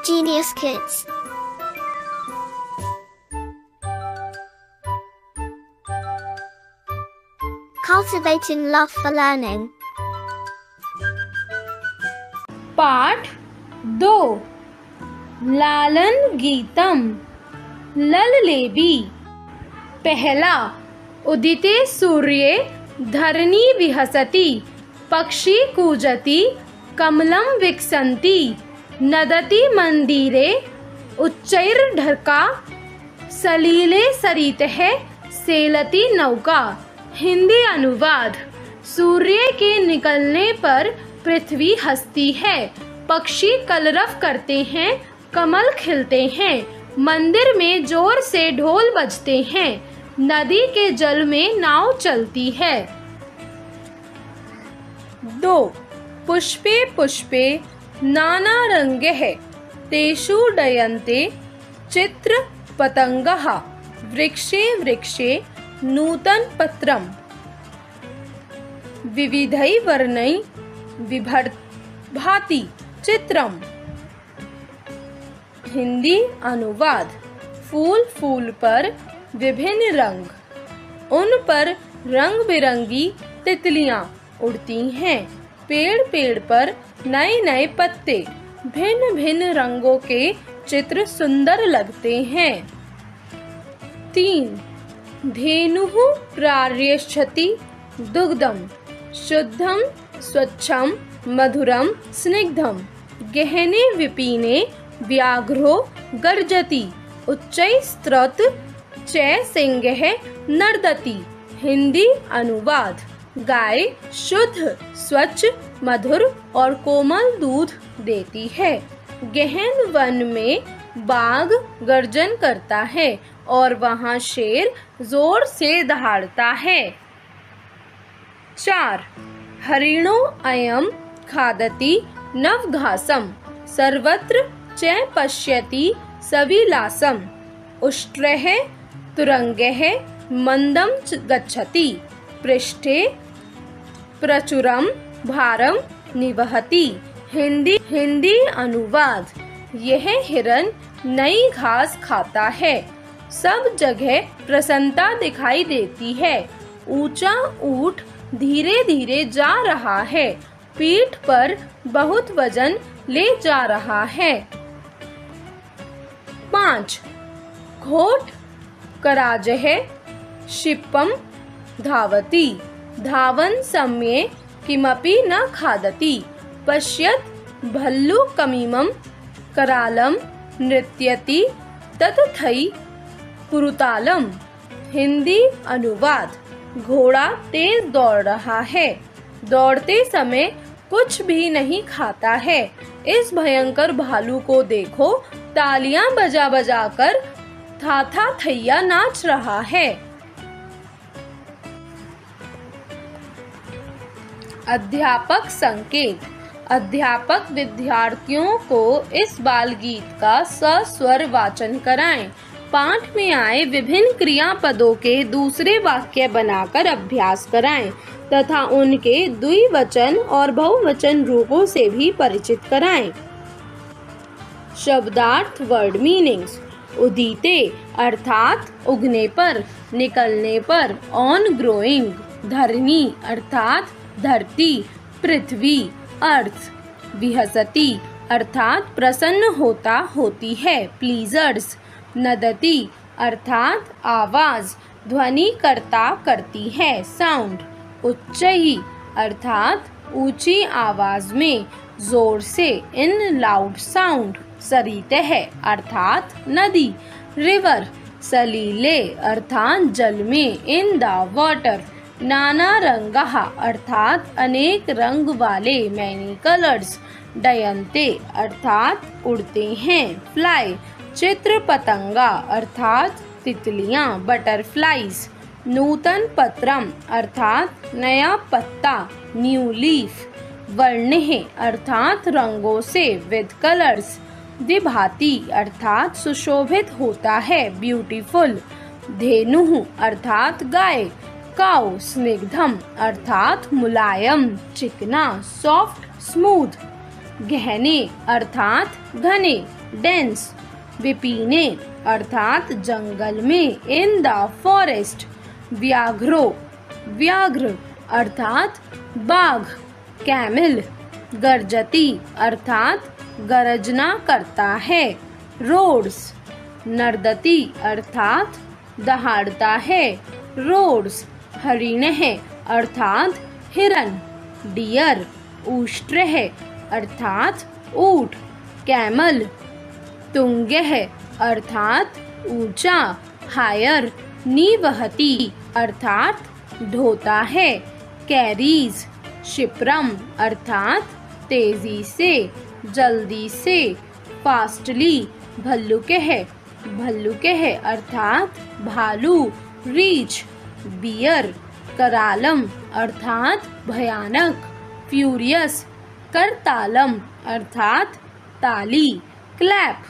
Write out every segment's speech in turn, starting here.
Genius Kids. Cultivating love for learning. पाठ 2 लालन गीतम लललेबी। पहला, उदिते सूर्ये धरणी विहसति, पक्षी कूजति कमलं विकसन्ति, नदति मंदिरे उच्चैर्ढका, सलीले सरितः सेलति नौका। हिंदी अनुवाद। सूर्य के निकलने पर पृथ्वी हंसती है, पक्षी कलरव करते हैं, कमल खिलते हैं, मंदिर में जोर से ढोल बजते हैं, नदी के जल में नाव चलती है। 2 पुष्पे पुष्पे नाना रंगैः तेषु डयन्ते चित्र पतंगः, वृक्षे वृक्षे नूतन पत्रम, विविधै वर्णै विभाति चित्रम। हिंदी अनुवाद। फूल फूल पर विभिन्न रंग, उन पर रंग बिरंगी तितलियां उड़ती हैं। पेड़ पेड़ पर नए नए पत्ते, भिन्न भिन्न रंगों के चित्र सुंदर लगते हैं। 3 धेनुः प्रार्यच्छति दुग्धं, शुद्धं स्वच्छं मधुरं स्निग्धं, गहने विपीने व्याघ्रो गर्जति, उच्चैस्तुत च सिंहः नर्दति। हिंदी अनुवाद। गाय शुद्ध, स्वच्छ, मधुर और कोमल दूध देती है। गहन वन में बाघ गर्जन करता है और वहाँ शेर जोर से दहाड़ता है। 4 हरिणो अयं खादति नवघासं, सर्वत्र च पश्यति सविलासं, उष्ट्रः तुरंगः मंदं गच्छति, पृष्ठे प्रचुरं भारं निवहति। हिंदी अनुवाद। यह हिरन नई घास खाता है, सब जगह प्रसन्नता दिखाई देती है। ऊंचा ऊंट धीरे धीरे जा रहा है, पीठ पर बहुत वजन ले जा रहा है। 5 घोट कराजः क्षिपं धावति, धावन समये किमपि न खादति, पश्यत भल्लूकमिमं करालं नृत्यति ततथै कुरुतालम। हिंदी अनुवाद। घोड़ा तेज दौड़ रहा है, दौड़ते समय कुछ भी नहीं खाता है। इस भयंकर भालू को देखो, तालियां बजा बजा कर था थैया नाच रहा है। अध्यापक संकेत। अध्यापक विद्यार्थियों को इस बाल गीत का सस्वर वाचन कराएं। पाठ में आए विभिन्न क्रियापदों के दूसरे वाक्य बनाकर अभ्यास कराएं तथा उनके द्विवचन और बहुवचन रूपों से भी परिचित कराएं। शब्दार्थ वर्ड मीनिंग्स। उदिते अर्थात उगने पर, निकलने पर, ऑन ग्रोइंग। धरणी अर्थात धरती, पृथ्वी, अर्थ। विहसति अर्थात प्रसन्न होता, होती है, प्लीजर्स। नदति अर्थात आवाज, ध्वनि करता, करती है, साउंड। उच्चैः अर्थात ऊंची आवाज में, जोर से, इन लाउड साउंड। सरितः अर्थात नदी, रिवर। सलीले अर्थात जल में, इन द वाटर। नाना रंगः अर्थात अनेक रंग वाले, मैनी कलर्स। डयन्ते अर्थात उड़ते हैं, फ्लाई। चित्र पतंगा अर्थात तितलियां, बटरफ्लाइज। नूतन पत्रम अर्थात नया पत्ता, न्यू लीफ। वर्णः अर्थात रंगों से, विद कलर्स। विभाति अर्थात सुशोभित होता है, ब्यूटीफुल। धेनुः अर्थात गाय, काउ। स्निग्धम अर्थात मुलायम, चिकना, सॉफ्ट, स्मूथ। गहने अर्थात घने, डेंस। विपिने अर्थात जंगल में, इन द फॉरेस्ट। व्याघ्रो व्याघ्र अर्थात बाघ, कैमिल गर्जती अर्थात गरजना करता है, रोड्स। नर्दती अर्थात दहाड़ता है, रोड्स। हरिणः अर्थात हिरन, डियर। ऊष्ट्रः अर्थात ऊँट, कैमल। तुंगः अर्थात ऊंचा, हायर। निवहती अर्थात ढोता है, कैरीज। क्षिप्रम अर्थात तेजी से, जल्दी से, फास्टली। भल्लुकः अर्थात भालू, रीच। बियर करालम अर्थात भयानक, फ्यूरियस। करतालम अर्थात ताली, clap.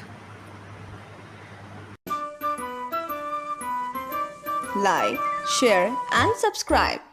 Like, share and subscribe.